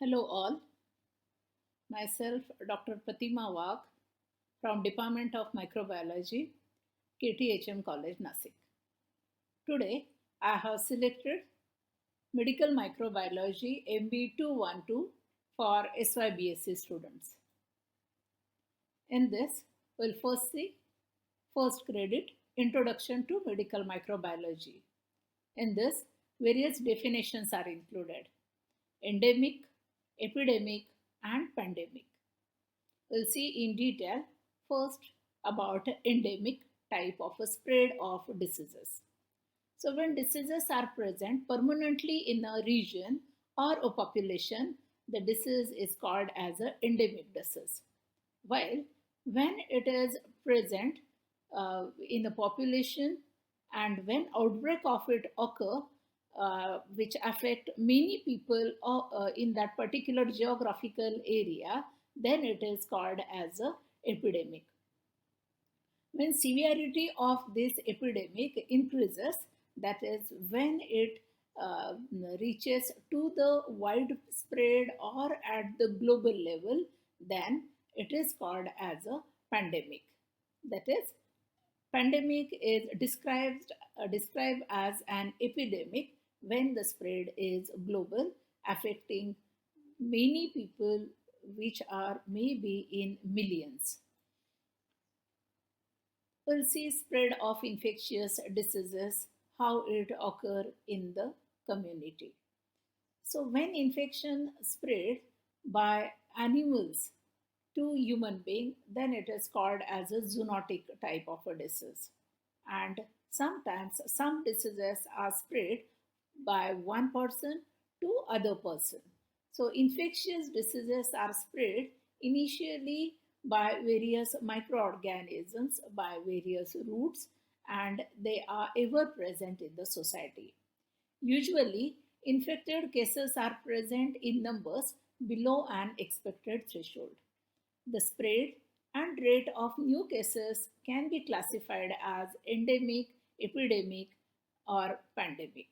Hello all, myself Dr. Pratima Wagh from Department of Microbiology, KTHM College, Nasik. Today I have selected Medical Microbiology MB 212 for S.Y.B.Sc students. In this, we'll first see first credit Introduction to Medical Microbiology. In this, various definitions are included: endemic, epidemic, and pandemic. We'll see in detail first about endemic type of a spread of diseases. So when diseases are present permanently in a region or a population, the disease is called as an endemic disease. While when it is present in a population and when outbreak of it occur, which affect many people in that particular geographical area, then it is called as a epidemic. When severity of this epidemic increases, that is when it reaches to the widespread or at the global level, then it is called as a pandemic. That is, pandemic is described as an epidemic when the spread is global, affecting many people, which are maybe in millions. We'll see spread of infectious diseases, how it occur in the community. So when infection spread by animals to human being, then it is called as a zoonotic type of a disease. And sometimes some diseases are spread by one person to other person. So infectious diseases are spread initially by various microorganisms, by various roots, and they are ever present in the society. Usually, infected cases are present in numbers below an expected threshold. The spread and rate of new cases can be classified as endemic, epidemic, or pandemic.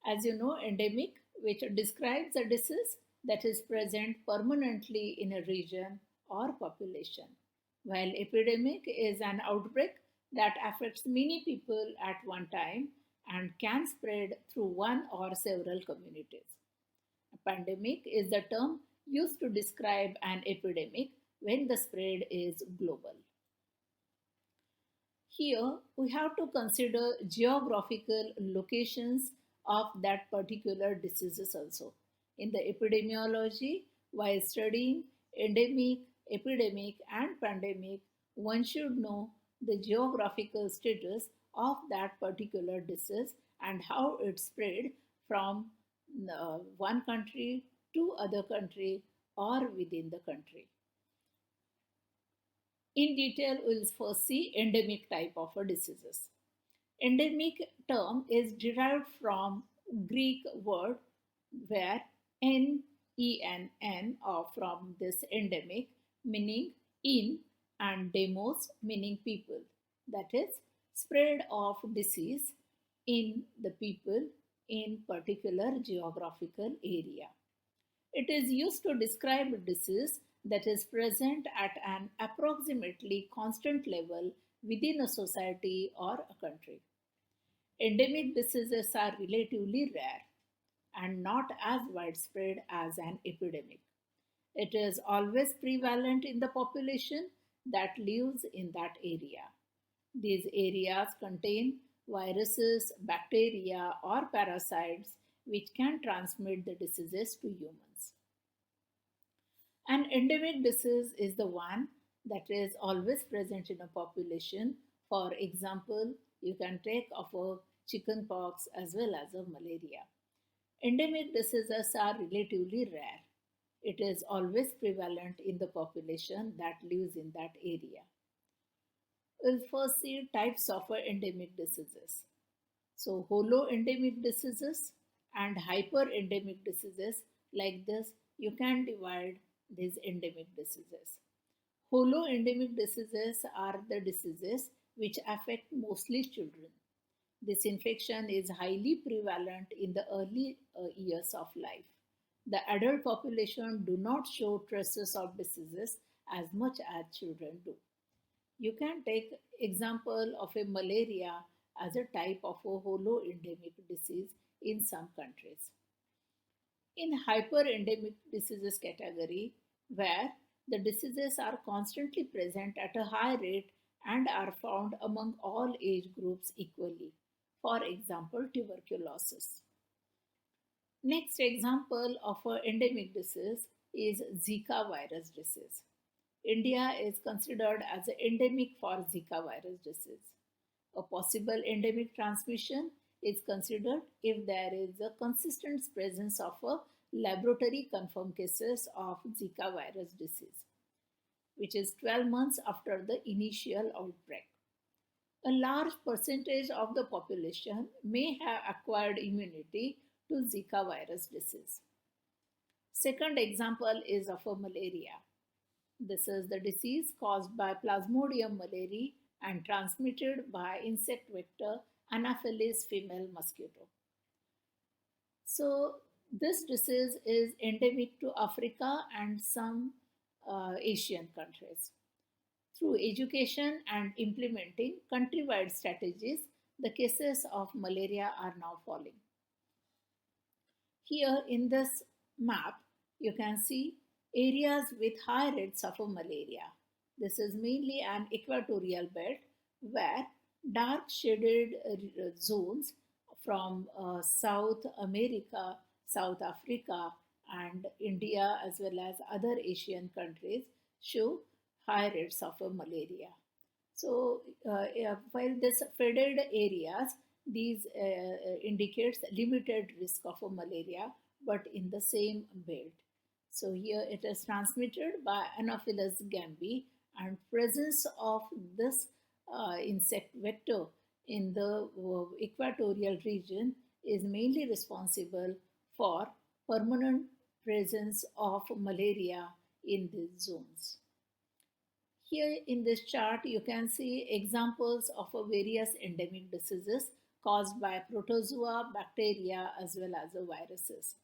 As you know, endemic, which describes a disease that is present permanently in a region or population, while epidemic is an outbreak that affects many people at one time and can spread through one or several communities. A pandemic is the term used to describe an epidemic when the spread is global. Here, we have to consider geographical locations of that particular diseases also. In the epidemiology, while studying endemic, epidemic, and pandemic, one should know the geographical status of that particular disease and how it spread from one country to other country or within the country. In detail, we'll first see endemic type of a diseases. Endemic term is derived from Greek word where N or from this endemic meaning in and demos meaning people. That is, spread of disease in the people in particular geographical area. It is used to describe a disease that is present at an approximately constant level within a society or a country. Endemic diseases are relatively rare and not as widespread as an epidemic. It is always prevalent in the population that lives in that area. These areas contain viruses, bacteria, or parasites which can transmit the diseases to humans. An endemic disease is the one that is always present in a population. For example, you can take of a chicken pox as well as a malaria. Endemic diseases are relatively rare. It is always prevalent in the population that lives in that area. We'll first see types of endemic diseases. So, holoendemic diseases and hyperendemic diseases, like this, you can divide these endemic diseases. Holoendemic diseases are the diseases which affect mostly children. This infection is highly prevalent in the early years of life. The adult population do not show traces of diseases as much as children do. You can take example of a malaria as a type of a holoendemic disease in some countries. In hyperendemic diseases category, where the diseases are constantly present at a high rate and are found among all age groups equally. For example, tuberculosis. Next example of an endemic disease is Zika virus disease. India is considered as endemic for Zika virus disease. A possible endemic transmission is considered if there is a consistent presence of a laboratory confirmed cases of Zika virus disease, which is 12 months after the initial outbreak. A large percentage of the population may have acquired immunity to Zika virus disease. Second example is of a malaria. This is the disease caused by Plasmodium malariae and transmitted by insect vector Anopheles female mosquito. So, this disease is endemic to Africa and some Asian countries. Through education and implementing countrywide strategies, the cases of malaria are now falling. Here in this map, you can see areas with high rates of malaria. This is mainly an equatorial belt where dark shaded zones from South America, South Africa, and India, as well as other Asian countries, show high rates of malaria. So, while this faded areas, these indicates limited risk of malaria, but in the same belt. So here it is transmitted by Anopheles gambi, and presence of this insect vector in the equatorial region is mainly responsible for permanent presence of malaria in these zones. Here in this chart, you can see examples of various endemic diseases caused by protozoa, bacteria, as well as viruses.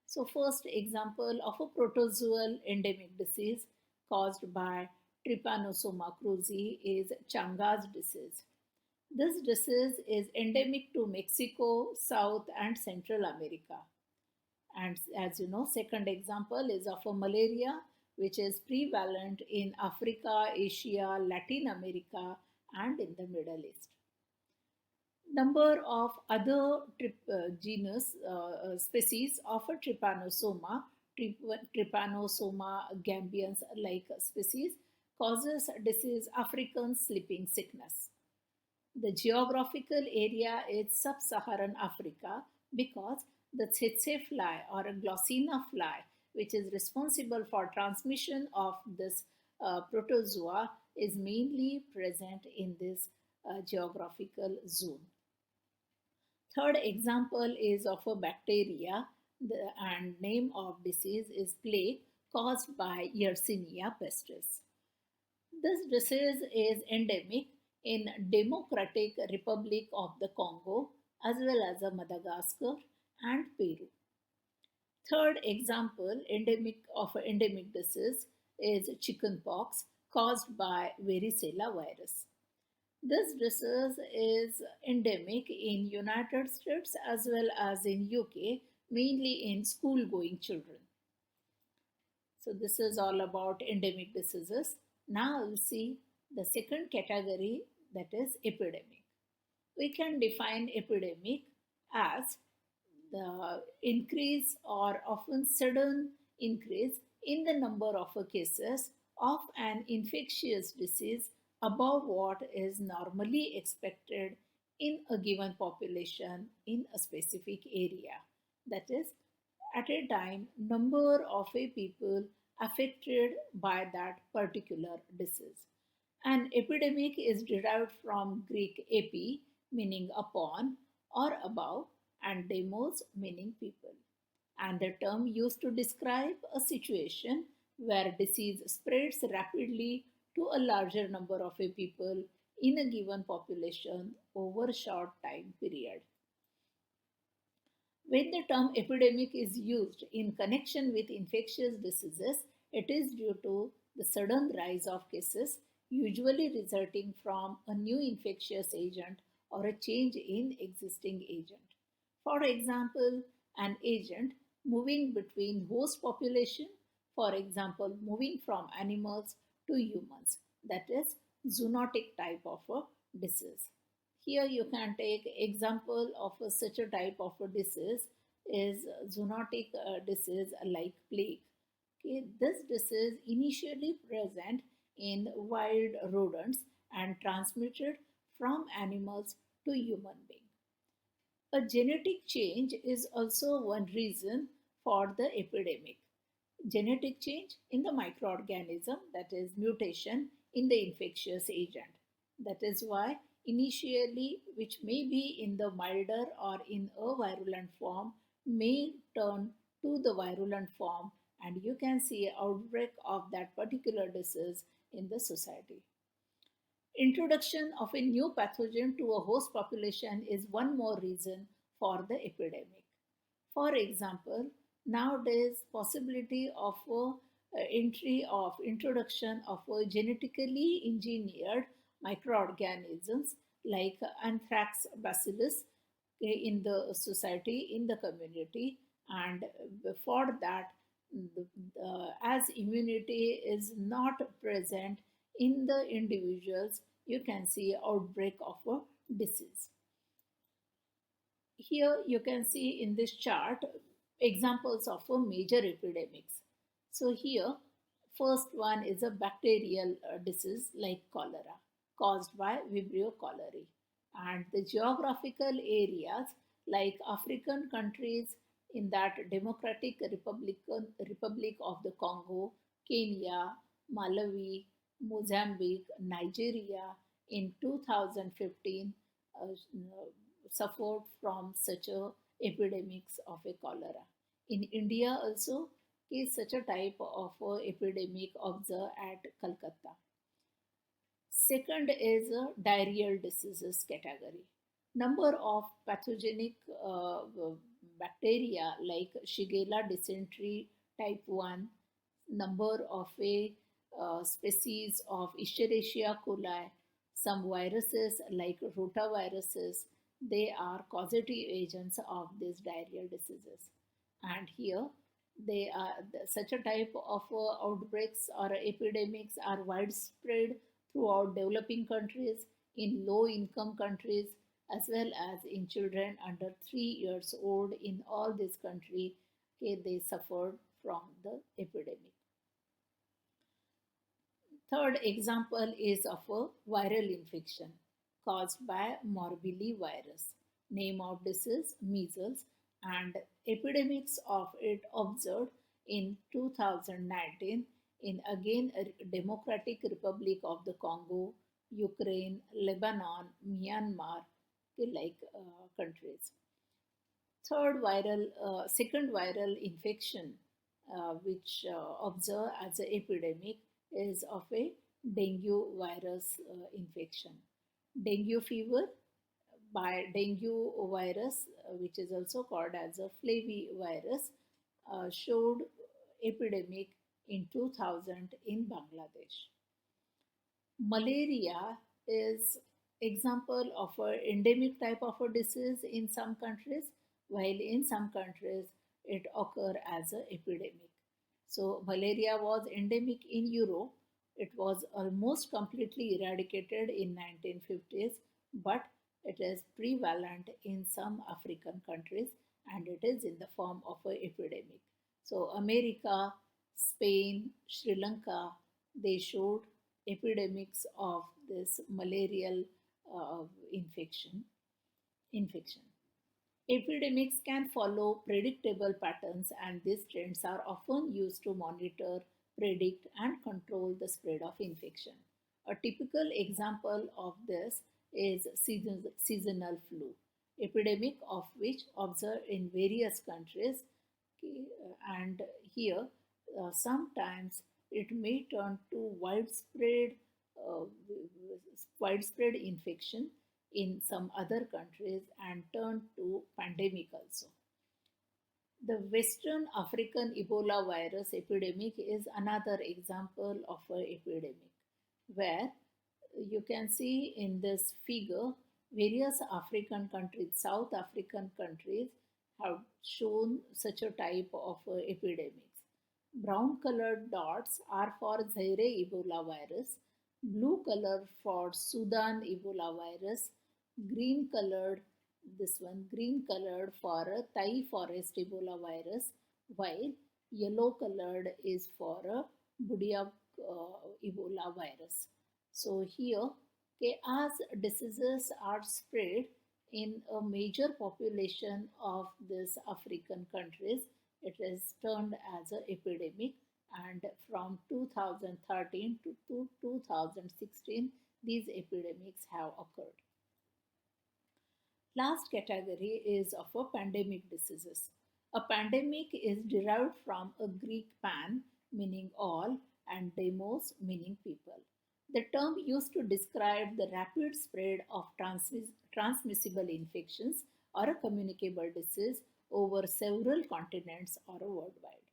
So, first example of a protozoal endemic disease caused by Trypanosoma cruzi is Changas disease. This disease is endemic to Mexico, South and Central America. And as you know, second example is of a malaria, which is prevalent in Africa, Asia, Latin America, and in the Middle East. Number of other genus species of a trypanosoma, trypanosoma gambians like species, causes disease African sleeping sickness. The geographical area is sub-Saharan Africa because the tsetse fly or a glossina fly, which is responsible for transmission of this protozoa, is mainly present in this geographical zone. Third example is of a bacteria, and name of disease is plague caused by Yersinia pestis. This disease is endemic in Democratic Republic of the Congo as well as Madagascar and Peru. Third example of endemic disease is chickenpox caused by varicella virus. This disease is endemic in United States as well as in UK, mainly in school-going children. So this is all about endemic diseases. Now we'll see the second category, that is epidemic. We can define epidemic as the increase or often sudden increase in the number of cases of an infectious disease above what is normally expected in a given population in a specific area. That is, at a time, number of people affected by that particular disease. An epidemic is derived from Greek epi, meaning upon or above, and demos, meaning people. And the term used to describe a situation where disease spreads rapidly to a larger number of people in a given population over a short time period. When the term epidemic is used in connection with infectious diseases, it is due to the sudden rise of cases, usually resulting from a new infectious agent or a change in existing agent. For example, an agent moving between host population, for example, moving from animals to humans, that is zoonotic type of a disease. Here you can take example of such a type of a disease is zoonotic disease like plague. Okay, this disease initially present in wild rodents and transmitted from animals to human beings. A genetic change is also one reason for the epidemic. Genetic change in the microorganism, that is mutation in the infectious agent. That is why initially, which may be in the milder or in a virulent form, may turn to the virulent form, and you can see outbreak of that particular disease in the society. Introduction of a new pathogen to a host population is one more reason for the epidemic. For example, nowadays possibility of entry of introduction of genetically engineered microorganisms like anthrax bacillus in the society, in the community, and before that, as immunity is not present in the individuals, you can see outbreak of a disease. Here you can see in this chart examples of a major epidemics. So here, first one is a bacterial disease like cholera caused by Vibrio cholerae. And the geographical areas like African countries in that Republic of the Congo, Kenya, Malawi, Mozambique, Nigeria in 2015 suffered from such a epidemics of a cholera. In India also, is such a type of epidemic observed at Calcutta. Second is a diarrheal diseases category. Number of pathogenic bacteria like Shigella dysentery type 1, number of a species of Escherichia coli, some viruses like rotaviruses, they are causative agents of these diarrheal diseases. And here they are such a type of outbreaks or epidemics are widespread throughout developing countries, in low income countries, as well as in children under 3 years old. In all these countries, okay, they suffered from the epidemic. Third example is of a viral infection caused by morbillivirus. Name of disease measles, and epidemics of it observed in 2019 in again Democratic Republic of the Congo, Ukraine, Lebanon, Myanmar, like countries. Second viral infection, which observed as an epidemic, is of a dengue virus infection. Dengue fever by dengue virus, which is also called as a flavivirus, showed epidemic in 2000 in Bangladesh. Malaria is example of an endemic type of a disease in some countries, while in some countries it occur as an epidemic. So malaria was endemic in Europe. It was almost completely eradicated in 1950s, but it is prevalent in some African countries, and it is in the form of an epidemic. So America, Spain, Sri Lanka, they showed epidemics of this malarial uh, infection. Infection. Epidemics can follow predictable patterns, and these trends are often used to monitor, predict, and control the spread of infection. A typical example of this is seasonal flu, epidemic of which observed in various countries. Okay, and here sometimes it may turn to uh, widespread infection in some other countries and turn to pandemic also. The Western African Ebola virus epidemic is another example of an epidemic where you can see in this figure various African countries, South African countries have shown such a type of epidemics. Brown colored dots are for Zaire Ebola virus, blue color for Sudan Ebola virus, green colored this one green colored for a Thai forest Ebola virus, while yellow colored is for a Budia Ebola virus. So here, okay, as diseases are spread in a major population of these African countries, it is turned as an epidemic. And from 2013 to 2016, these epidemics have occurred. Last category is of a pandemic diseases. A pandemic is derived from a Greek pan, meaning all, and demos, meaning people. The term used to describe the rapid spread of transmissible infections or a communicable disease over several continents or worldwide.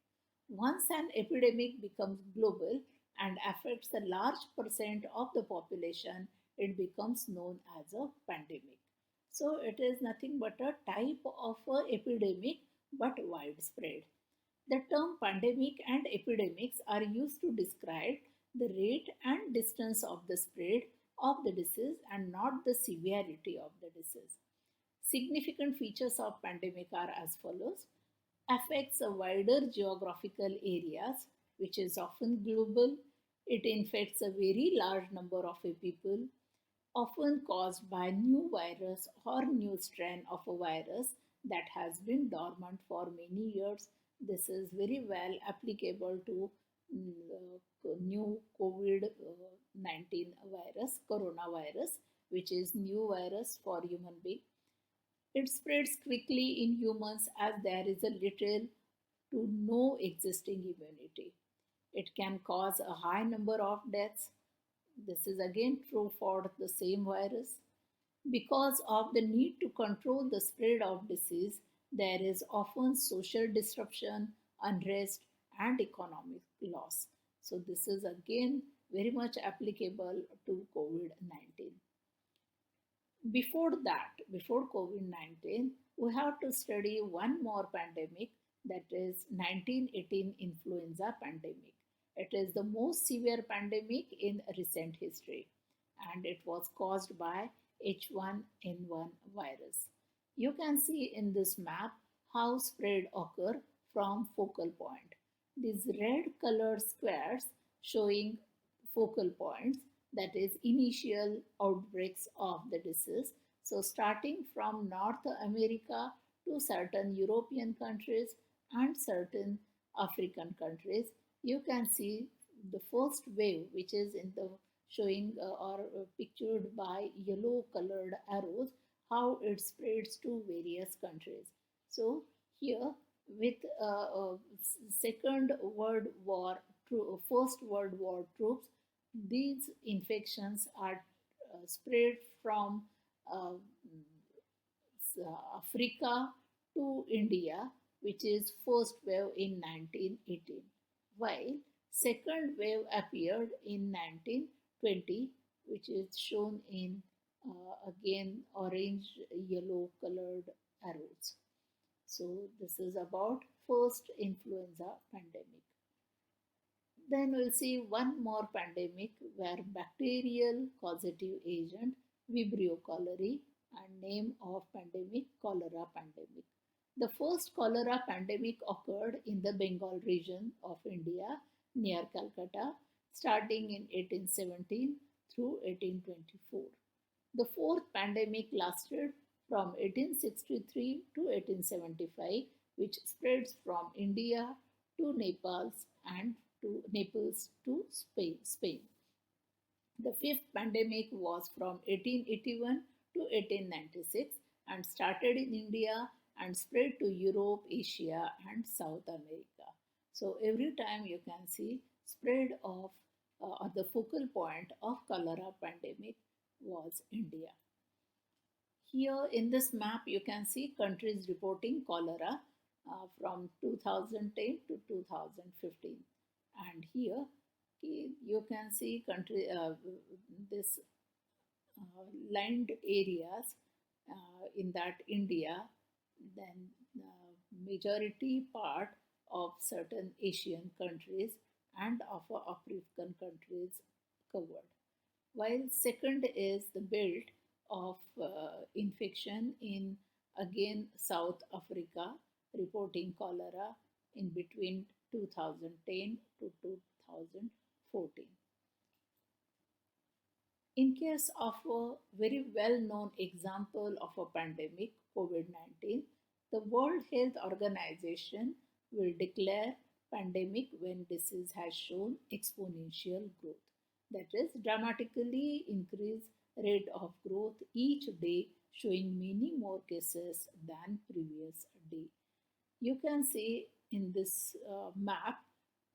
Once an epidemic becomes global and affects a large percent of the population, it becomes known as a pandemic. So it is nothing but a type of a epidemic but widespread. The term pandemic and epidemics are used to describe the rate and distance of the spread of the disease and not the severity of the disease. Significant features of pandemic are as follows: affects a wider geographical areas, which is often global. It infects a very large number of people, often caused by new virus or new strain of a virus that has been dormant for many years. This is very well applicable to new COVID 19 virus, coronavirus, which is new virus for human being. It spreads quickly in humans as there is a little to no existing immunity. It can cause a high number of deaths. This is again true for the same virus. Because of the need to control the spread of disease, there is often social disruption, unrest, and economic loss. So, this is again very much applicable to COVID 19. Before COVID 19, we have to study one more pandemic, that is 1918 influenza pandemic. It is the most severe pandemic in recent history and it was caused by H1N1 virus. You can see in this map how spread occur from focal point. These red colored squares showing focal points, that is initial outbreaks of the disease. So starting from North America to certain European countries and certain African countries, you can see the first wave, which is in the showing or pictured by yellow colored arrows, how it spreads to various countries. So here with second world war first world war troops, these infections are spread from uh, Africa to India, which is first wave in 1918, while second wave appeared in 1920, which is shown in again orange yellow colored arrows. So this is about first influenza pandemic. Then we'll see one more pandemic where bacterial causative agent Vibrio cholerae and name of pandemic cholera pandemic. The first cholera pandemic occurred in the Bengal region of India near Calcutta starting in 1817 through 1824. The fourth pandemic lasted from 1863 to 1875, which spreads from India to Naples to Spain. The fifth pandemic was from 1881 to 1896 and started in India and spread to Europe, Asia, and South America. So every time you can see spread of the focal point of cholera pandemic was India. Here in this map, you can see countries reporting cholera. from 2010 to 2015. And here you can see country this lined areas in that India, then majority part of certain Asian countries and of African countries covered. While second is the belt of infection in again South Africa, reporting cholera in between 2010 to 2014. In case of a very well known example of a pandemic, COVID 19, the World Health Organization will declare pandemic when disease has shown exponential growth. That is, dramatically increased rate of growth each day, showing many more cases than previous day. You can see in this map,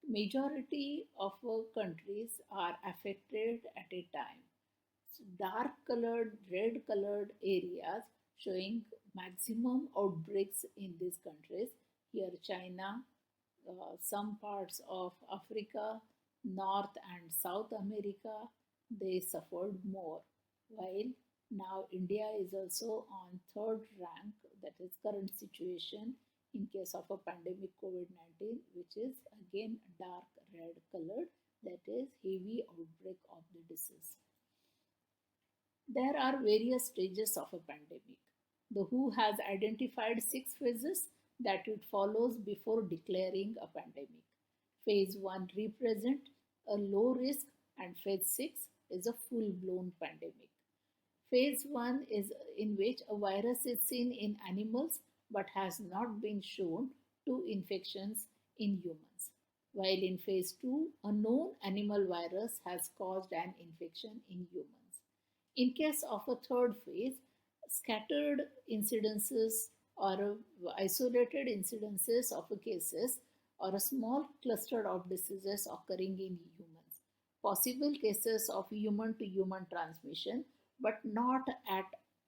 majority of countries are affected at a time. Dark colored, red colored areas showing maximum outbreaks in these countries. Here, China, some parts of Africa, North and South America, they suffered more. While now India is also on third rank, that is current situation in case of a pandemic COVID 19, which is again dark red colored, that is heavy outbreak of the disease. There are various stages of a pandemic. The WHO has identified six phases that it follows before declaring a pandemic. Phase 1 represents a low risk, and phase 6 is a full blown pandemic. Phase 1 is in which a virus is seen in animals but has not been shown to infections in humans. While in phase 2, a known animal virus has caused an infection in humans. In case of a third phase, scattered incidences or isolated incidences of cases or a small cluster of diseases occurring in humans. Possible cases of human to human transmission, but not at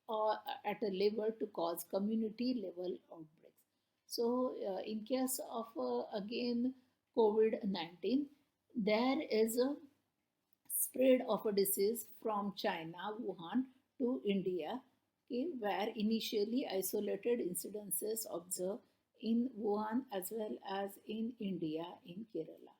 a level to cause community level outbreaks. So, in case of again COVID 19, there is a spread of a disease from China, Wuhan, to India, okay, where initially isolated incidences observed in Wuhan as well as in India in Kerala.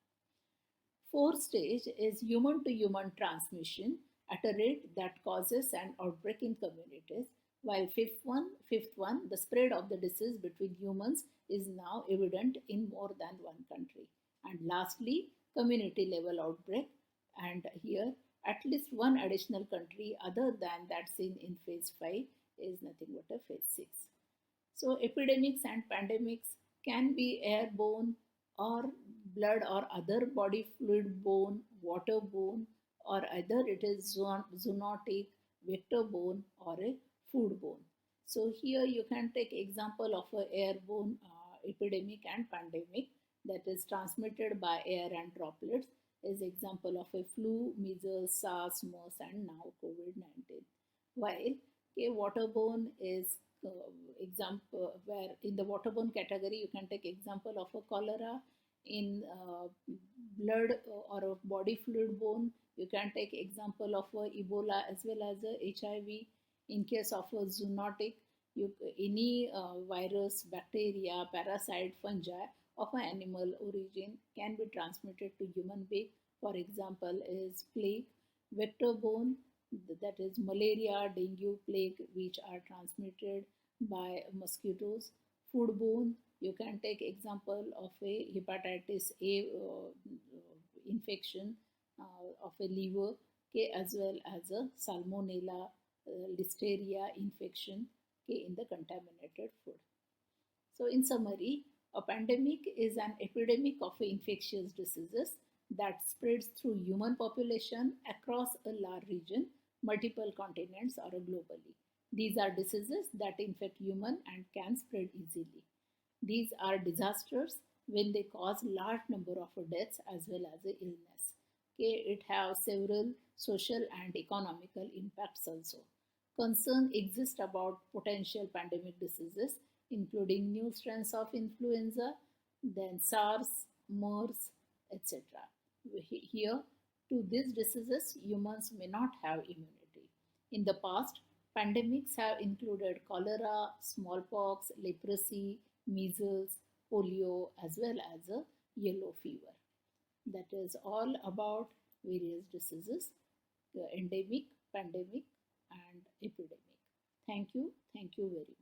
Fourth stage is human to human transmission at a rate that causes an outbreak in communities, while fifth one, the spread of the disease between humans is now evident in more than one country. And lastly, community level outbreak, and here at least one additional country other than that seen in phase 5 is nothing but a phase 6. So epidemics and pandemics can be airborne or blood or other body fluid borne, waterborne, or either it is zoonotic, vector borne, or a food borne. So here you can take example of a airborne epidemic and pandemic that is transmitted by air and droplets is example of a flu, measles, SARS, MERS, and now COVID-19. While a waterborne is example where in the waterborne category you can take example of a cholera. In blood or a body fluid borne, you can take example of Ebola as well as HIV. In case of a zoonotic, any virus, bacteria, parasite, fungi of an animal origin can be transmitted to human being. For example, is plague, vector borne, that is malaria, dengue, plague, which are transmitted by mosquitoes. Foodborne, you can take example of a hepatitis A infection of a liver, okay, as well as a salmonella, listeria infection, okay, in the contaminated food. So, in summary, a pandemic is an epidemic of infectious diseases that spreads through human population across a large region, multiple continents, or globally. These are diseases that infect human and can spread easily. These are disasters when they cause large number of deaths as well as illness. Okay, it has several social and economical impacts also. Concern exists about potential pandemic diseases including new strains of influenza, then SARS, MERS, etc. Here, to these diseases, humans may not have immunity. In the past, pandemics have included cholera, smallpox, leprosy, measles, polio, as well as a yellow fever. That is all about various diseases, endemic, pandemic, and epidemic. Thank you. Thank you very much.